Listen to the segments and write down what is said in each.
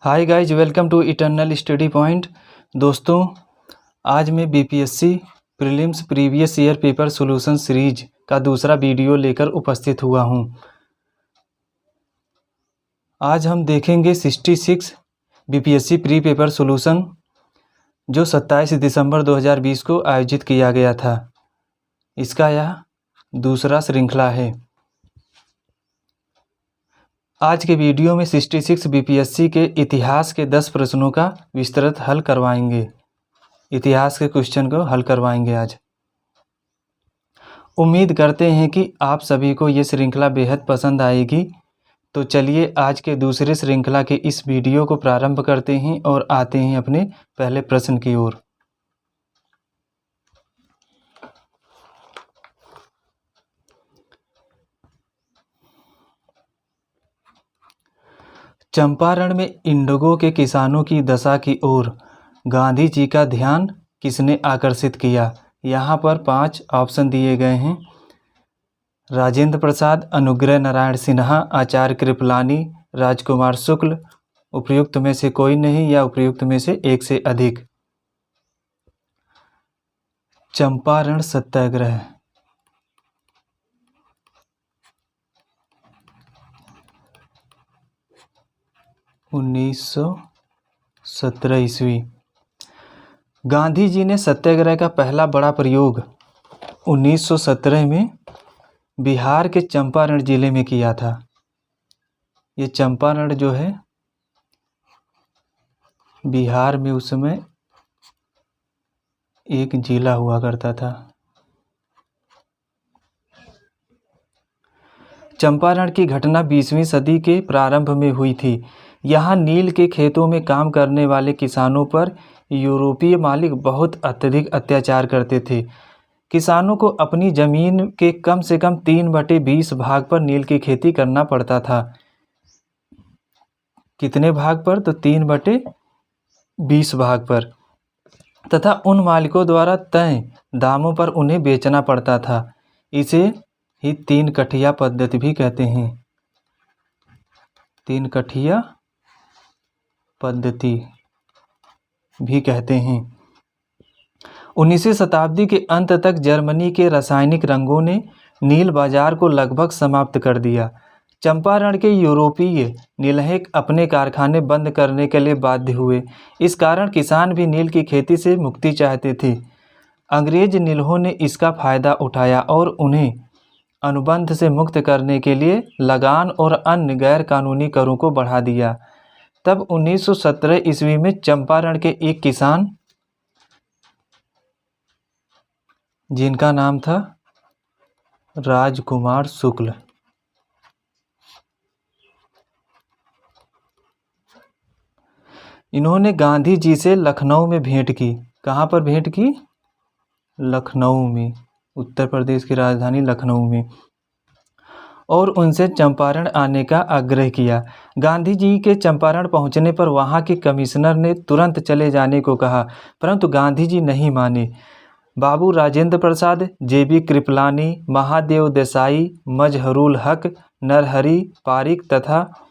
Hi guys, welcome to eternal study point. दोस्तों, आज मैं BPSC prelims previous year paper solution series का दूसरा वीडियो लेकर उपस्थित हुआ हूं। आज हम देखेंगे 66 बीपीएससी प्री पेपर सॉल्यूशन जो 27 दिसंबर 2020 को आयोजित किया गया था। इसका यह दूसरा श्रृंखला है। आज के वीडियो में 66 बीपीएससी के इतिहास के 10 प्रश्नों का विस्तृत हल करवाएंगे। इतिहास के क्वेश्चन को हल करवाएंगे आज। उम्मीद करते हैं कि आप सभी को ये श्रृंखला बेहद पसंद आएगी। तो चलिए आज के दूसरे श्रृंखला के इस वीडियो को प्रारंभ करते हैं और आते हैं अपने पहले प्रश्न की ओर। चंपारण में इंडिगो के किसानों की दशा की ओर गांधी जी का ध्यान किसने आकर्षित किया? यहाँ पर 5 ऑप्शन दिए गए हैं। राजेंद्र प्रसाद, अनुग्रह नारायण सिन्हा, आचार्य कृपलानी, राजकुमार शुक्ल, उपयुक्त में से कोई नहीं या उपयुक्त में से एक से अधिक। चंपारण सत्याग्रह उन्नीस 1917 ईस्वी। गांधी जी ने सत्याग्रह का पहला बड़ा प्रयोग 1917 में बिहार के चंपारण जिले में किया था। ये चंपारण जो है बिहार में उस समय एक जिला हुआ करता था। चंपारण की घटना 20वीं सदी के प्रारंभ में हुई थी। यहाँ नील के खेतों में काम करने वाले किसानों पर यूरोपीय मालिक बहुत अत्यधिक अत्याचार करते थे। किसानों को अपनी ज़मीन के कम से कम 3/20 भाग पर नील की खेती करना पड़ता था। कितने भाग पर? तो 3/20 भाग पर, तथा उन मालिकों द्वारा तय दामों पर उन्हें बेचना पड़ता था। इसे ही 3 कठिया पद्धति भी कहते हैं। 3 कठिया पद्धति भी कहते हैं। 19वीं शताब्दी के अंत तक जर्मनी के रासायनिक रंगों ने नील बाजार को लगभग समाप्त कर दिया। चंपारण के यूरोपीय नीलहेक अपने कारखाने बंद करने के लिए बाध्य हुए। इस कारण किसान भी नील की खेती से मुक्ति चाहते थे। अंग्रेज नीलहों ने इसका फायदा उठाया और उन्हें अनुबंध से मुक्त करने के लिए लगान और अन्य गैर कानूनी करों को बढ़ा दिया। तब 1917 ईस्वी में चंपारण के एक किसान, जिनका नाम था राजकुमार शुक्ल, इन्होंने गांधी जी से लखनऊ में भेंट की। कहाँ पर भेंट की? लखनऊ में, उत्तर प्रदेश की राजधानी लखनऊ में, और उनसे चंपारण आने का आग्रह किया। गांधी जी के चंपारण पहुंचने पर वहां के कमिश्नर ने तुरंत चले जाने को कहा, परंतु गांधी जी नहीं माने। बाबू राजेंद्र प्रसाद, जेबी कृपलानी, महादेव देसाई, मजहरुल हक, नरहरि पारिक तथा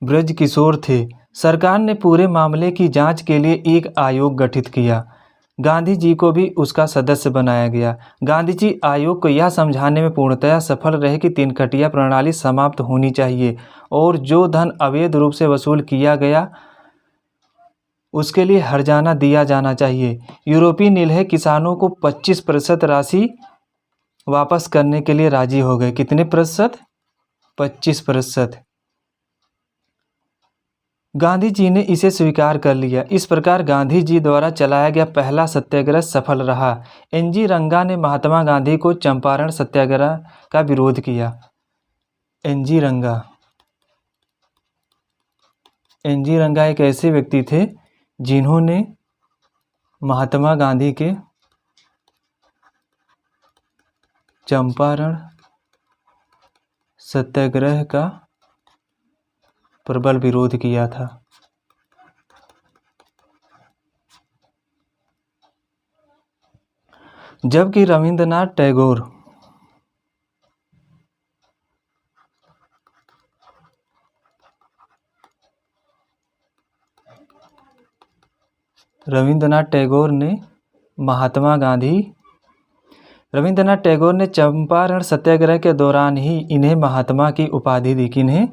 ब्रजकिशोर थे। सरकार ने पूरे मामले की जांच के लिए एक आयोग गठित किया। गांधी जी को भी उसका सदस्य बनाया गया। गांधी जी आयोग को यह समझाने में पूर्णतया सफल रहे कि 3 कठिया प्रणाली समाप्त होनी चाहिए और जो धन अवैध रूप से वसूल किया गया उसके लिए हर्जाना दिया जाना चाहिए। यूरोपीय नीलहे किसानों को 25% राशि वापस करने के लिए राजी हो गए। कितने प्रतिशत? 25%। गांधी जी ने इसे स्वीकार कर लिया। इस प्रकार गांधी जी द्वारा चलाया गया पहला सत्याग्रह सफल रहा। एनजी रंगा ने महात्मा गांधी को चंपारण सत्याग्रह का विरोध किया। एनजी रंगा एक ऐसे व्यक्ति थे जिन्होंने महात्मा गांधी के चंपारण सत्याग्रह का प्रबल विरोध किया था। जबकि रविंद्रनाथ टैगोर रविंद्रनाथ टैगोर ने महात्मा गांधी रविंद्रनाथ टैगोर ने चंपारण सत्याग्रह के दौरान ही इन्हें महात्मा की उपाधि दी। किन्हें?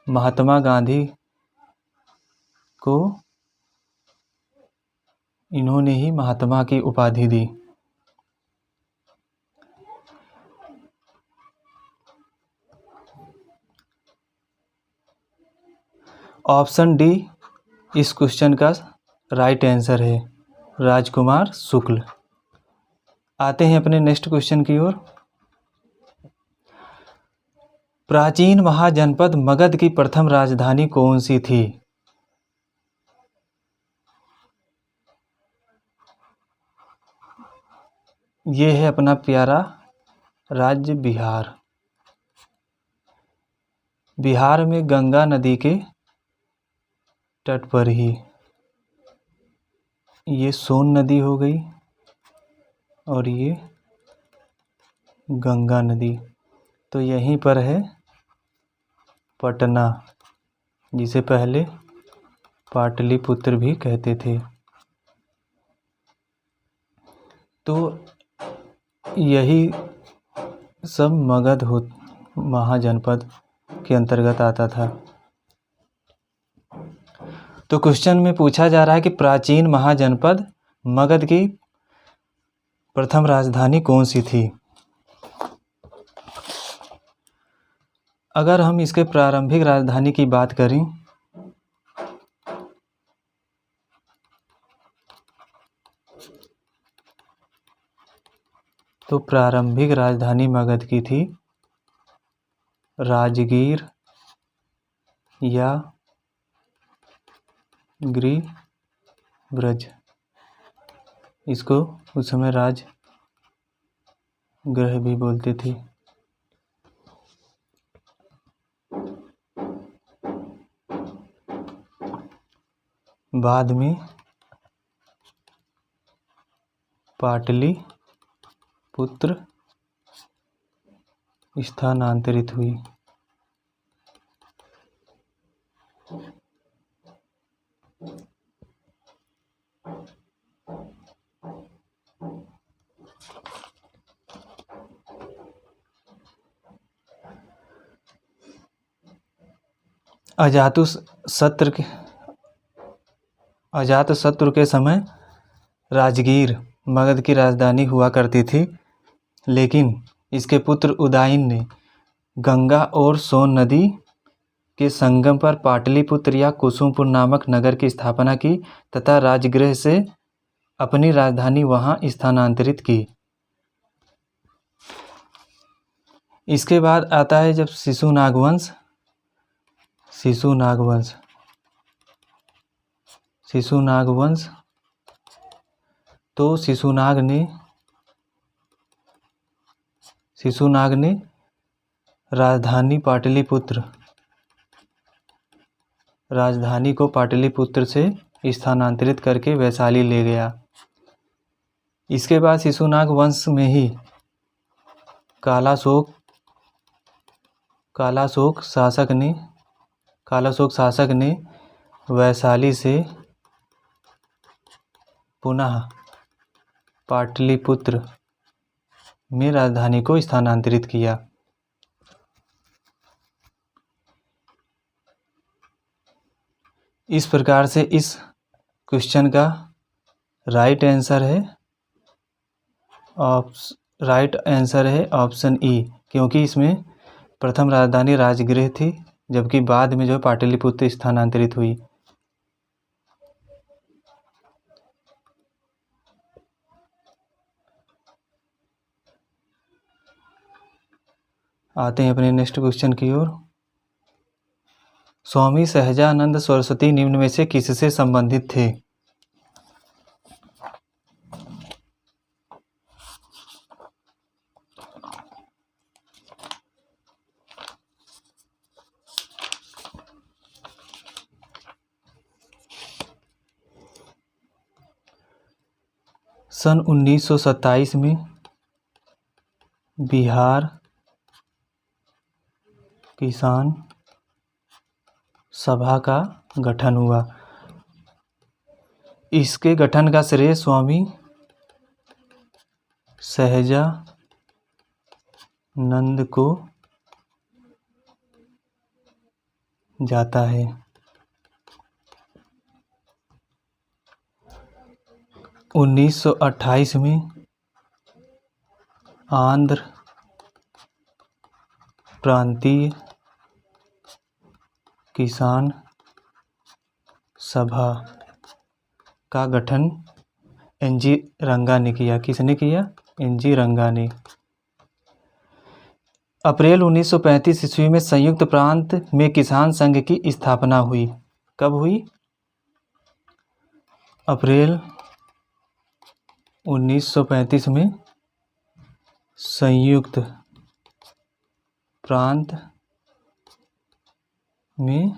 महात्मा गांधी को इन्होंने ही महात्मा की उपाधि दी। ऑप्शन डी इस क्वेश्चन का राइट आंसर है, राजकुमार शुक्ल। आते हैं अपने नेक्स्ट क्वेश्चन की ओर। प्राचीन महाजनपद मगध की प्रथम राजधानी कौन सी थी? ये है अपना प्यारा राज्य बिहार। बिहार में गंगा नदी के तट पर ही ये सोन नदी हो गई और ये गंगा नदी, तो यहीं पर है पटना, जिसे पहले पाटलिपुत्र भी कहते थे। तो यही सब मगध महाजनपद के अंतर्गत आता था। तो क्वेश्चन में पूछा जा रहा है कि प्राचीन महाजनपद मगध की प्रथम राजधानी कौन सी थी? अगर हम इसके प्रारंभिक राजधानी की बात करें तो प्रारंभिक राजधानी मगध की थी राजगीर या गिरिब्रज। इसको उस समय राजगृह भी बोलते थे। बाद में पाटलिपुत्र स्थानांतरित हुई। अजातशत्रु के समय राजगीर मगध की राजधानी हुआ करती थी, लेकिन इसके पुत्र उदयन ने गंगा और सोन नदी के संगम पर पाटलिपुत्र या कुसुमपुर नामक नगर की स्थापना की तथा राजगृह से अपनी राजधानी वहां स्थानांतरित की। इसके बाद आता है जब शिशुनाग वंश, तो शिशुनाग ने राजधानी को पाटलिपुत्र से स्थानांतरित करके वैशाली ले गया। इसके बाद शिशुनाग वंश में ही कालाशोक शासक ने वैशाली से पुनः पाटलिपुत्र में राजधानी को स्थानांतरित किया। इस प्रकार से इस क्वेश्चन का राइट आंसर है ऑप्शन ई, क्योंकि इसमें प्रथम राजधानी राजगृह थी, जबकि बाद में जो पाटलिपुत्र स्थानांतरित हुई। आते हैं अपने नेक्स्ट क्वेश्चन की ओर। स्वामी सहजानंद सरस्वती निम्न में से किससे संबंधित थे? सन 1927 में बिहार किसान सभा का गठन हुआ। इसके गठन का श्रेय स्वामी सहजानंद को जाता है। 1928 में आंध्र प्रांतीय किसान सभा का गठन एन.जी. रंगा ने किया। किसने किया? एन.जी. रंगा ने। अप्रैल 1935 ईस्वी में संयुक्त प्रांत में किसान संघ की स्थापना हुई। कब हुई? अप्रैल 1935 में संयुक्त प्रांत में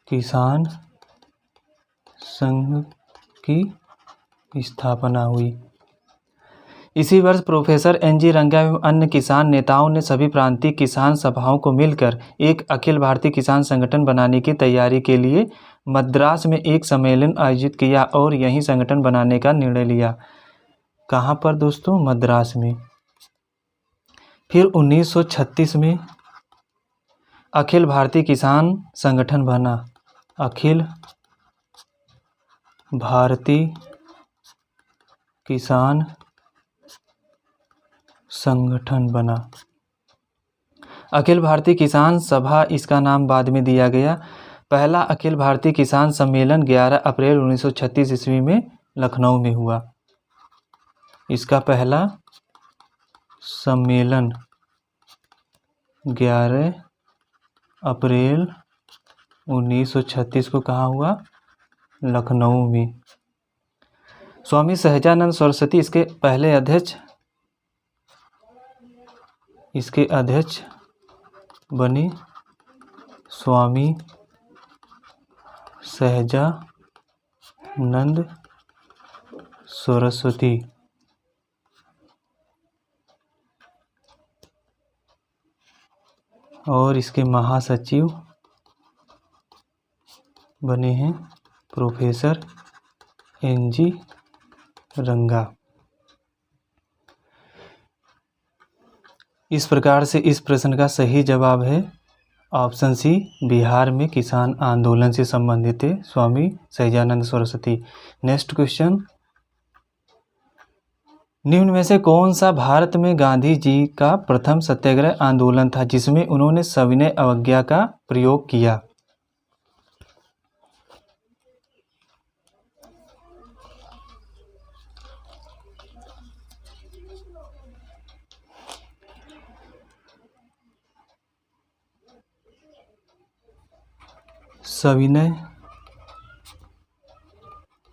किसान संघ की स्थापना हुई। इसी वर्ष प्रोफेसर एन.जी. रंगा एवं अन्य किसान नेताओं ने सभी प्रांतीय किसान सभाओं को मिलकर एक अखिल भारतीय किसान संगठन बनाने की तैयारी के लिए मद्रास में एक सम्मेलन आयोजित किया और यही संगठन बनाने का निर्णय लिया। कहाँ पर दोस्तों? मद्रास में। फिर 1936 में अखिल भारतीय किसान संगठन बना। अखिल भारतीय किसान संगठन बना। अखिल भारतीय किसान सभा इसका नाम बाद में दिया गया। पहला अखिल भारतीय किसान सम्मेलन 11 अप्रैल 1936 ईस्वी में लखनऊ में हुआ। इसका पहला सम्मेलन 11 अप्रैल 1936 को कहाँ हुआ? लखनऊ में। स्वामी सहजानंद सरस्वती इसके पहले अध्यक्ष बने। स्वामी सहजानंद सरस्वती और इसके महासचिव बने हैं प्रोफेसर एन.जी. रंगा। इस प्रकार से इस प्रश्न का सही जवाब है ऑप्शन सी, बिहार में किसान आंदोलन से संबंधित थे स्वामी सहजानंद सरस्वती। नेक्स्ट क्वेश्चन, निम्न में से कौन सा भारत में गांधी जी का प्रथम सत्याग्रह आंदोलन था जिसमें उन्होंने सविनय अवज्ञा का प्रयोग किया? सविनय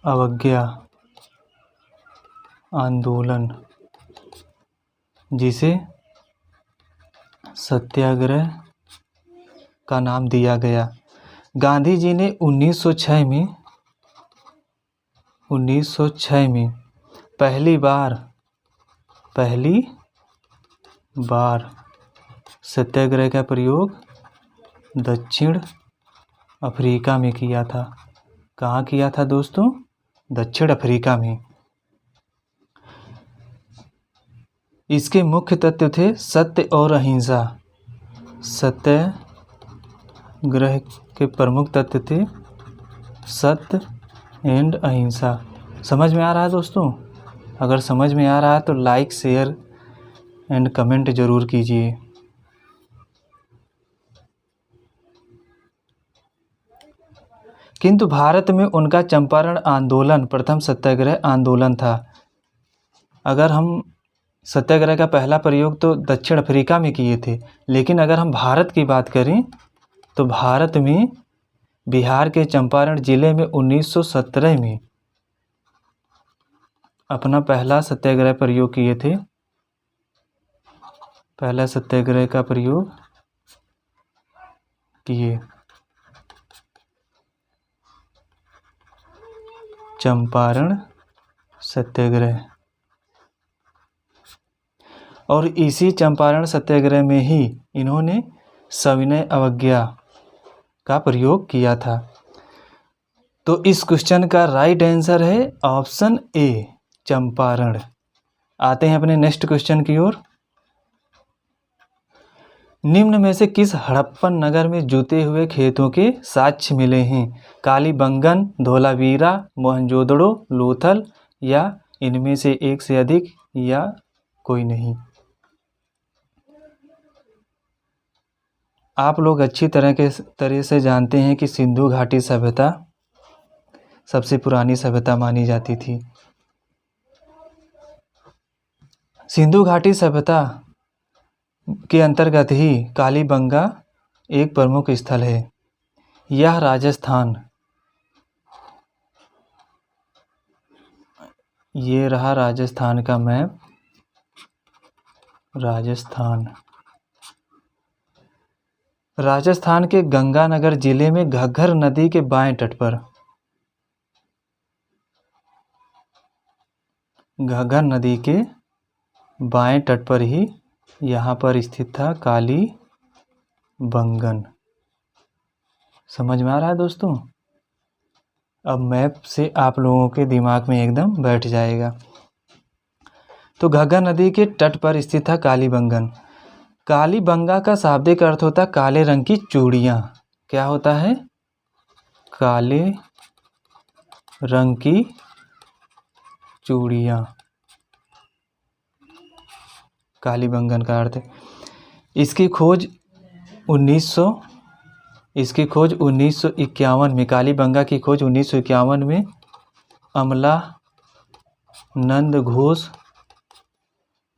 अवज्ञा आंदोलन, जिसे सत्याग्रह का नाम दिया गया। गांधी जी ने 1906 में पहली बार सत्याग्रह का प्रयोग दक्षिण अफ्रीका में किया था। कहाँ किया था दोस्तों? दक्षिण अफ्रीका में। इसके मुख्य तत्व थे सत्य और अहिंसा। सत्याग्रह के प्रमुख तत्व थे सत्य एंड अहिंसा। समझ में आ रहा है दोस्तों? अगर समझ में आ रहा है तो लाइक, शेयर एंड कमेंट जरूर कीजिए। किंतु भारत में उनका चंपारण आंदोलन प्रथम सत्याग्रह आंदोलन था। अगर हम सत्याग्रह का पहला प्रयोग तो दक्षिण अफ्रीका में किए थे, लेकिन अगर हम भारत की बात करें तो भारत में बिहार के चंपारण जिले में 1917 में अपना पहला सत्याग्रह प्रयोग किए थे। पहला सत्याग्रह का प्रयोग किए चंपारण सत्याग्रह, और इसी चंपारण सत्याग्रह में ही इन्होंने सविनय अवज्ञा का प्रयोग किया था। तो इस क्वेश्चन का राइट आंसर है ऑप्शन ए, चंपारण। आते हैं अपने नेक्स्ट क्वेश्चन की ओर। निम्न में से किस हड़प्पन नगर में जुते हुए खेतों के साक्ष्य मिले हैं? कालीबंगन, धोलावीरा, मोहनजोदड़ो, लोथल, या इनमें से एक से अधिक, या कोई नहीं। आप लोग अच्छी तरह से जानते हैं कि सिंधु घाटी सभ्यता सबसे पुरानी सभ्यता मानी जाती थी। सिंधु घाटी सभ्यता के अंतर्गत ही कालीबंगा एक प्रमुख स्थल है। यह राजस्थान, ये रहा राजस्थान का मैप। राजस्थान के गंगानगर जिले में घग्गर नदी के बाएं तट पर, घग्गर नदी के बाएं तट पर ही यहाँ पर स्थित था कालीबंगन। समझ में आ रहा है दोस्तों? अब मैप से आप लोगों के दिमाग में एकदम बैठ जाएगा। तो घग्गर नदी के तट पर स्थित था कालीबंगन। कालीबंगा का शाब्दिक अर्थ होता है काले रंग की चूड़ियाँ। क्या होता है? काले रंग की चूड़ियाँ, कालीबंगन का अर्थ है। इसकी खोज 1951 में, कालीबंगा की खोज 1951 में अमला नंद घोष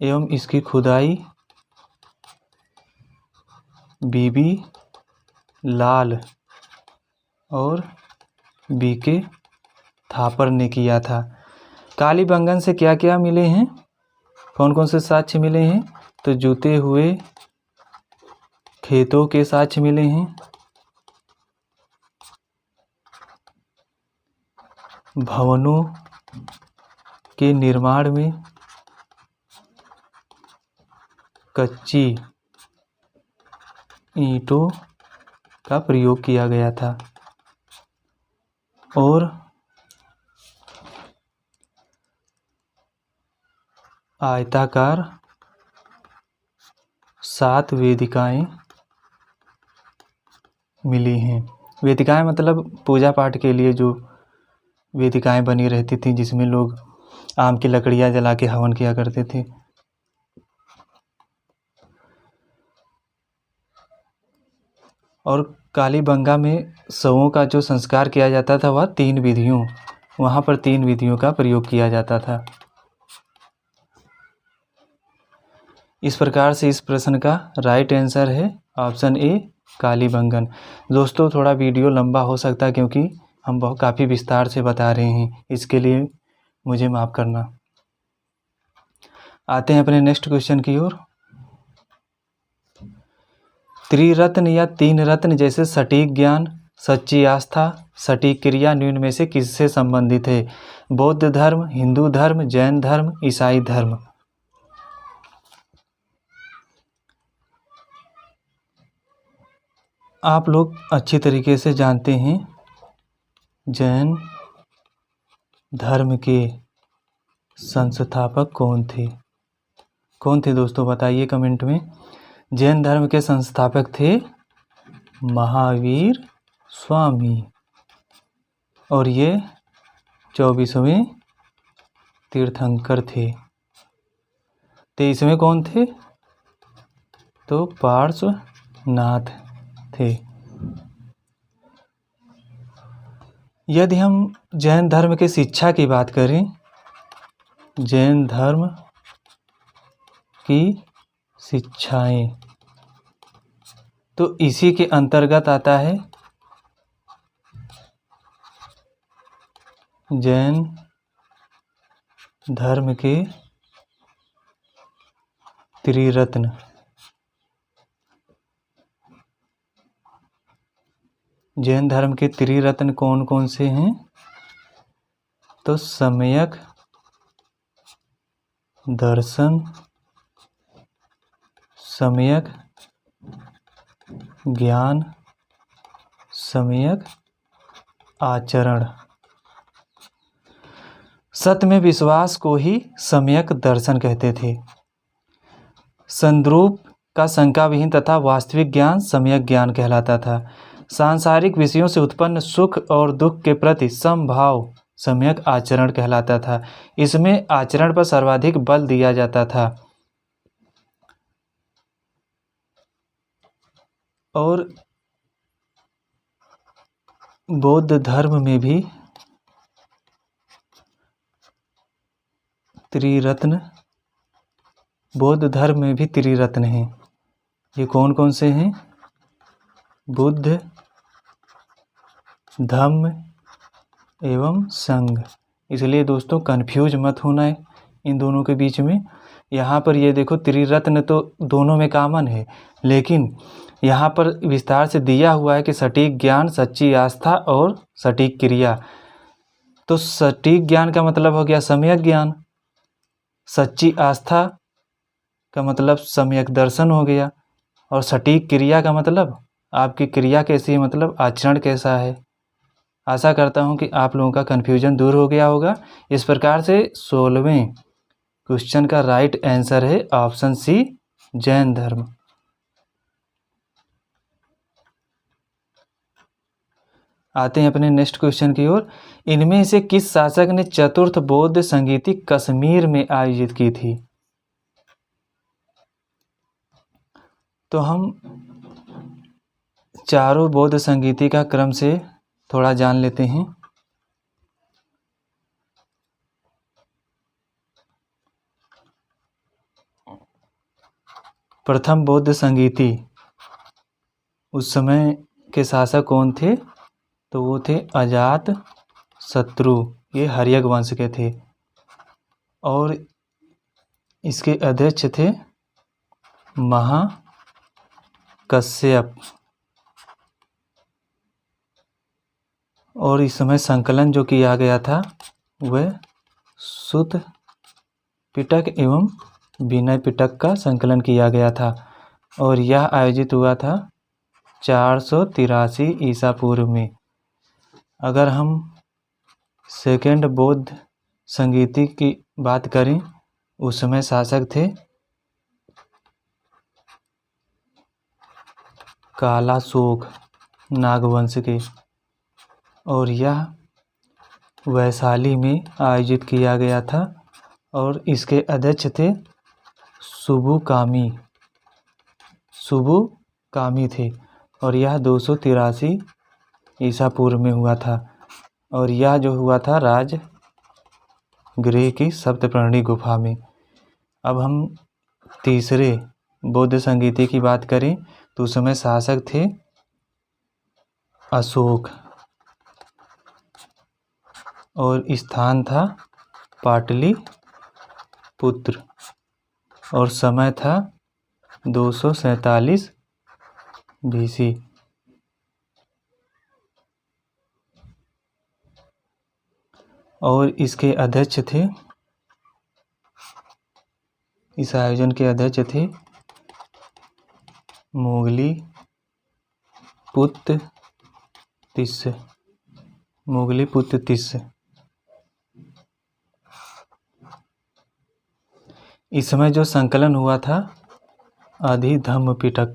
एवं इसकी खुदाई बीबी लाल और बीके थापर ने किया था। कालीबंगन से क्या क्या मिले हैं? कौन कौन से साक्ष्य मिले हैं? तो जुते हुए खेतों के साक्ष्य मिले हैं, भवनों के निर्माण में कच्ची ईंटों का प्रयोग किया गया था, और आयताकार 7 वेदिकाएं मिली हैं। वेदिकाएं मतलब पूजा पाठ के लिए जो वेदिकाएं बनी रहती थी, जिसमें लोग आम की लकड़ियां जला के हवन किया करते थे। और कालीबंगा में शवों का जो संस्कार किया जाता था वह 3 विधियों, वहाँ पर 3 विधियों का प्रयोग किया जाता था। इस प्रकार से इस प्रश्न का राइट आंसर है ऑप्शन ए, कालीबंगन। दोस्तों थोड़ा वीडियो लंबा हो सकता है क्योंकि हम काफ़ी विस्तार से बता रहे हैं, इसके लिए मुझे माफ़ करना। आते हैं अपने नेक्स्ट क्वेश्चन की ओर। त्रिरत्न या 3 रत्न जैसे सटीक ज्ञान, सच्ची आस्था, सटीक क्रिया निम्न में से किससे संबंधित है? बौद्ध धर्म, हिंदू धर्म, जैन धर्म, ईसाई धर्म। आप लोग अच्छी तरीके से जानते हैं जैन धर्म के संस्थापक कौन थे? कौन थे दोस्तों, बताइए कमेंट में। जैन धर्म के संस्थापक थे महावीर स्वामी, और ये 24वें तीर्थंकर थे। 23वें कौन थे? तो पार्श्वनाथ थे। यदि हम जैन धर्म की शिक्षा की बात करें, जैन धर्म की शिक्षाएं, तो इसी के अंतर्गत आता है जैन धर्म के त्रिरत्न। जैन धर्म के त्रिरत्न कौन कौन से हैं? तो सम्यक दर्शन, सम्यक ज्ञान, सम्यक आचरण। सत्य में विश्वास को ही सम्यक दर्शन कहते थे। संद्रूप का शंका विहीन तथा वास्तविक ज्ञान सम्यक ज्ञान कहलाता था। सांसारिक विषयों से उत्पन्न सुख और दुख के प्रति समभाव सम्यक आचरण कहलाता था। इसमें आचरण पर सर्वाधिक बल दिया जाता था। और बौद्ध धर्म में भी त्रिरत्न, बौद्ध धर्म में भी त्रिरत्न हैं। ये कौन कौन से हैं? बुद्ध, धम्म एवं संघ। इसलिए दोस्तों कंफ्यूज मत होना है इन दोनों के बीच में। यहाँ पर ये देखो त्रिरत्न तो दोनों में कॉमन है, लेकिन यहाँ पर विस्तार से दिया हुआ है कि सटीक ज्ञान, सच्ची आस्था और सटीक क्रिया। तो सटीक ज्ञान का मतलब हो गया सम्यक ज्ञान, सच्ची आस्था का मतलब सम्यक दर्शन हो गया, और सटीक क्रिया का मतलब आपकी क्रिया कैसी है, मतलब आचरण कैसा है। आशा करता हूँ कि आप लोगों का कन्फ्यूजन दूर हो गया होगा। इस प्रकार से 16वें क्वेश्चन का राइट आंसर है ऑप्शन सी, जैन धर्म। आते हैं अपने नेक्स्ट क्वेश्चन की ओर। इनमें से किस शासक ने चतुर्थ बौद्ध संगीति कश्मीर में आयोजित की थी? तो हम चारों बौद्ध संगीति का क्रम से थोड़ा जान लेते हैं। प्रथम बौद्ध संगीति, उस समय के शासक कौन थे? तो वो थे अजात शत्रु, ये हर्यक वंश के थे। और इसके अध्यक्ष थे महाकश्यप। और इस समय संकलन जो किया गया था वह सुत पिटक एवं विनय पिटक का संकलन किया गया था, और यह आयोजित हुआ था 483 ईसा पूर्व में। अगर हम सेकेंड बौद्ध संगीति की बात करें, उस समय शासक थे कालाशोक नागवंश के, और यह वैशाली में आयोजित किया गया था, और इसके अध्यक्ष थे सुबुकामी थे, और यह 283 ईसा पूर्व में हुआ था। और यह जो हुआ था राजगृह की सप्तपर्णी गुफा में। अब हम तीसरे बौद्ध संगीति की बात करें तो उस समय शासक थे अशोक, और स्थान था पाटलिपुत्र, और समय था 247 BC। और इसके अध्यक्ष थे, इस आयोजन के अध्यक्ष थे मोगली पुत्र तिस्य। इस समय जो संकलन हुआ था अधिधम्म पिटक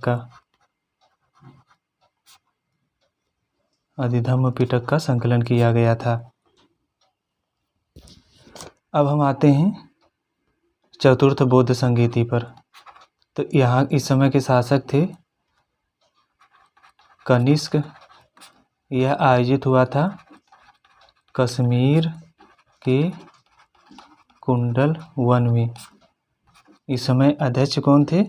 का संकलन किया गया था। अब हम आते हैं चतुर्थ बौद्ध संगीति पर। तो यहाँ इस समय के शासक थे कनिष्क। यह आयोजित हुआ था कश्मीर के कुंडल वन में। इस समय अध्यक्ष कौन थे?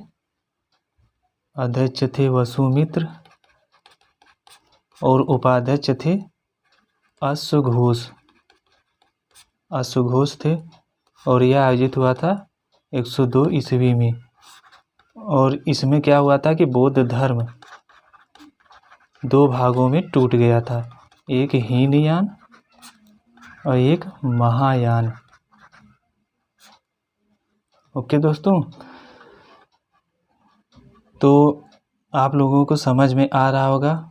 अध्यक्ष थे वसुमित्र, और उपाध्यक्ष थे अश्वघोष थे, और यह आयोजित हुआ था 102 ईस्वी में। और इसमें क्या हुआ था कि बौद्ध धर्म 2 भागों में टूट गया था, एक हीनयान और एक महायान। ओके दोस्तों, तो आप लोगों को समझ में आ रहा होगा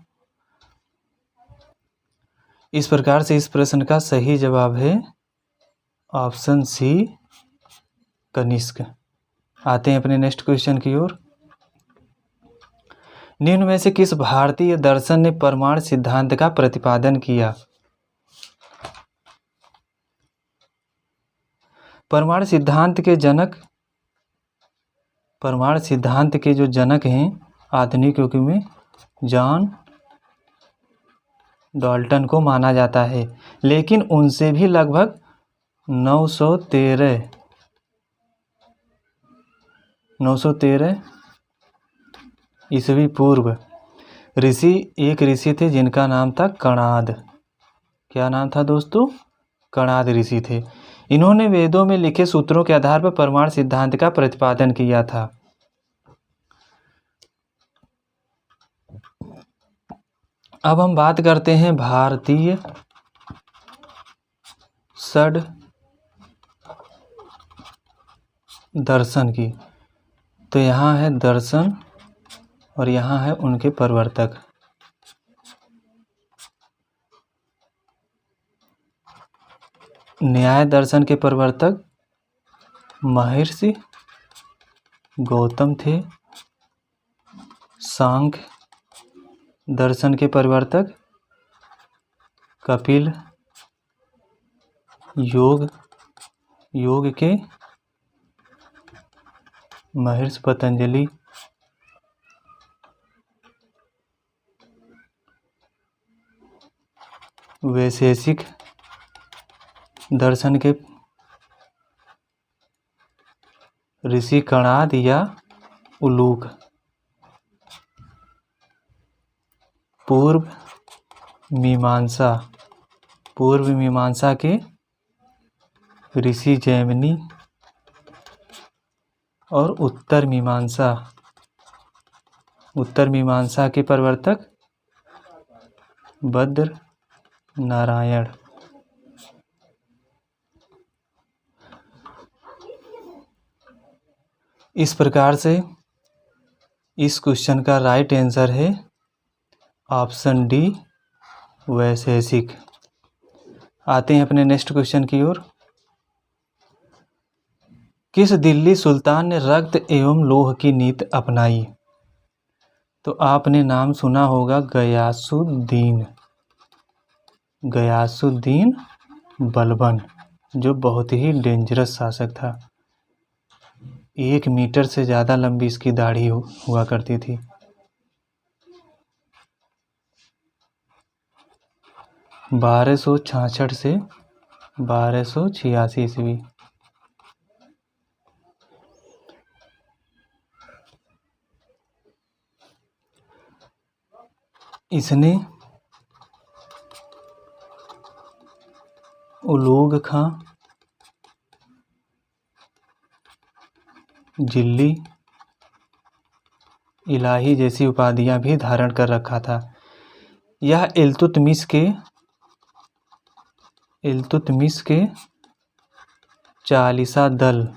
इस प्रकार से इस प्रश्न का सही जवाब है ऑप्शन सी, कनिष्क। आते हैं अपने नेक्स्ट क्वेश्चन की ओर। निम्न में से किस भारतीय दर्शन ने परमाणु सिद्धांत का प्रतिपादन किया? परमाणु सिद्धांत के जो जनक हैं आधुनिक युग में जॉन डाल्टन को माना जाता है, लेकिन उनसे भी लगभग 913 ईस्वी पूर्व एक ऋषि थे जिनका नाम था कणाद। क्या नाम था दोस्तों? कणाद ऋषि थे। इन्होंने वेदों में लिखे सूत्रों के आधार पर परमाणु सिद्धांत का प्रतिपादन किया था। अब हम बात करते हैं भारतीय षड दर्शन की। तो यहाँ है दर्शन और यहाँ है उनके प्रवर्तक। न्याय दर्शन के प्रवर्तक महर्षि गौतम थे। सांख्य दर्शन के प्रवर्तक कपिल। योग के महर्षि पतंजलि। वैशेषिक दर्शन के ऋषि कणाद या उलूक। पूर्व मीमांसा के ऋषि जैमिनी और उत्तर मीमांसा के प्रवर्तक बद्र नारायण। इस प्रकार से इस क्वेश्चन का राइट आंसर है ऑप्शन डी, वैशेषिक। आते हैं अपने नेक्स्ट क्वेश्चन की ओर। किस दिल्ली सुल्तान ने रक्त एवं लोह की नीति अपनाई? तो आपने नाम सुना होगा गयासुद्दीन बलबन, जो बहुत ही डेंजरस शासक था। 1 मीटर से ज़्यादा लंबी इसकी दाढ़ी हुआ करती थी। बारह सौ 66 से 1286 ईस्वी। इसने उलोग खां, जिल्ली, इलाही जैसी उपाधियां भी धारण कर रखा था। यह इल्तुतमिश के चालीसा दल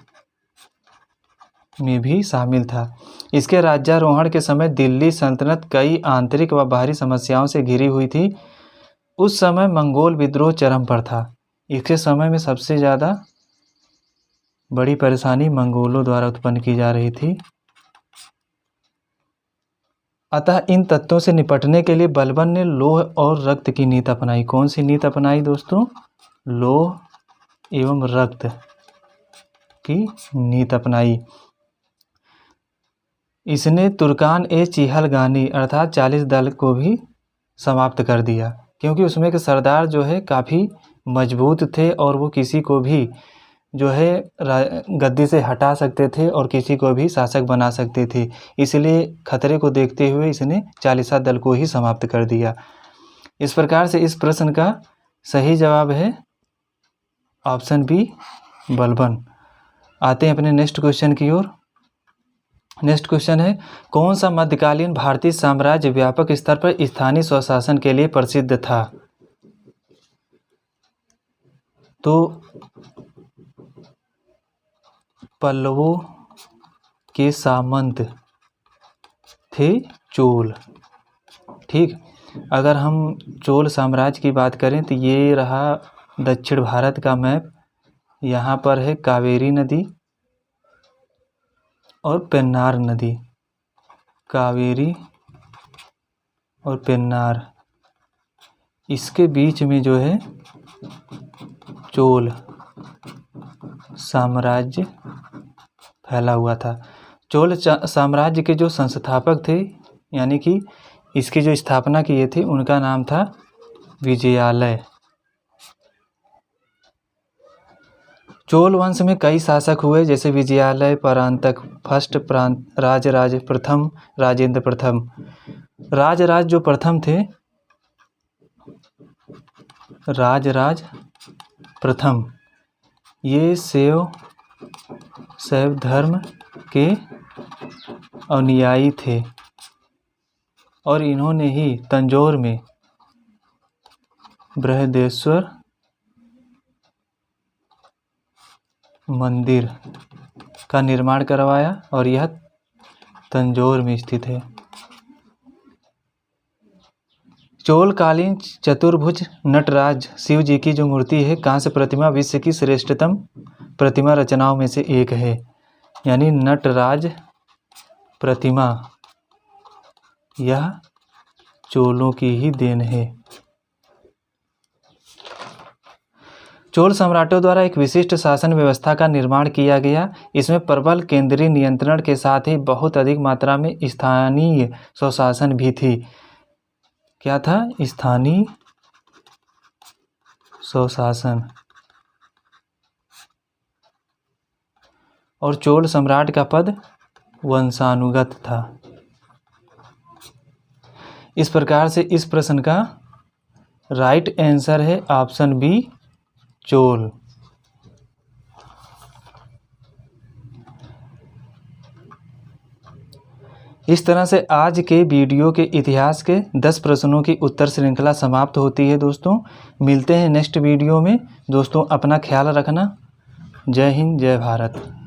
में भी शामिल था। इसके राज्यारोहण के समय दिल्ली सल्तनत कई आंतरिक व बाहरी समस्याओं से घिरी हुई थी। उस समय मंगोल विद्रोह चरम पर था। इसके समय में सबसे ज़्यादा बड़ी परेशानी मंगोलों द्वारा उत्पन्न की जा रही थी। अतः इन तत्वों से निपटने के लिए बलबन ने लोह और रक्त की नीति अपनाई। कौन सी नीति अपनाई दोस्तों? लोह एवं रक्त की नीति अपनाई। इसने तुर्कान ए चिहलगानी अर्थात 40 दल को भी समाप्त कर दिया, क्योंकि उसमें के सरदार जो है काफ़ी मजबूत थे और वो किसी को भी जो है गद्दी से हटा सकते थे और किसी को भी शासक बना सकते थे। इसलिए खतरे को देखते हुए इसने 40 दल को ही समाप्त कर दिया। इस प्रकार से इस प्रश्न का सही जवाब है ऑप्शन बी, बलबन। आते हैं अपने नेक्स्ट क्वेश्चन की ओर। नेक्स्ट क्वेश्चन है, कौन सा मध्यकालीन भारतीय साम्राज्य व्यापक स्तर पर स्थानीय स्वशासन के लिए प्रसिद्ध था? तो पल्लवों के सामंत थे चोल। ठीक, अगर हम चोल साम्राज्य की बात करें तो ये रहा दक्षिण भारत का मैप। यहाँ पर है कावेरी नदी और पेन्नार नदी, कावेरी और पेन्नार, इसके बीच में जो है चोल साम्राज्य फैला हुआ था। चोल साम्राज्य के जो संस्थापक थे, यानी कि इसकी जो स्थापना किए थे, उनका नाम था विजयालय। चोल वंश में कई शासक हुए, जैसे विजयालय, परांतक, फर्स्ट राजराज प्रथम, राजेंद्र प्रथम। राजराज जो प्रथम थे, राजराज प्रथम, ये शैव धर्म के अनुयायी थे और इन्होंने ही तंजौर में बृहदेश्वर मंदिर का निर्माण करवाया और यह तंजौर में स्थित है। चोलकालीन चतुर्भुज नटराज शिव जी की जो मूर्ति है, कांस्य प्रतिमा, विश्व की श्रेष्ठतम प्रतिमा रचनाओं में से एक है। यानी नटराज प्रतिमा यह चोलों की ही देन है। चोल सम्राटों द्वारा एक विशिष्ट शासन व्यवस्था का निर्माण किया गया। इसमें प्रबल केंद्रीय नियंत्रण के साथ ही बहुत अधिक मात्रा में स्थानीय स्वशासन भी थी। क्या था? स्थानीय स्वशासन। और चोल सम्राट का पद वंशानुगत था। इस प्रकार से इस प्रश्न का राइट आंसर है ऑप्शन बी, चोल। इस तरह से आज के वीडियो के इतिहास के 10 प्रश्नों की उत्तर श्रृंखला समाप्त होती है। दोस्तों, मिलते हैं नेक्स्ट वीडियो में। दोस्तों, अपना ख्याल रखना। जय हिंद, जय भारत।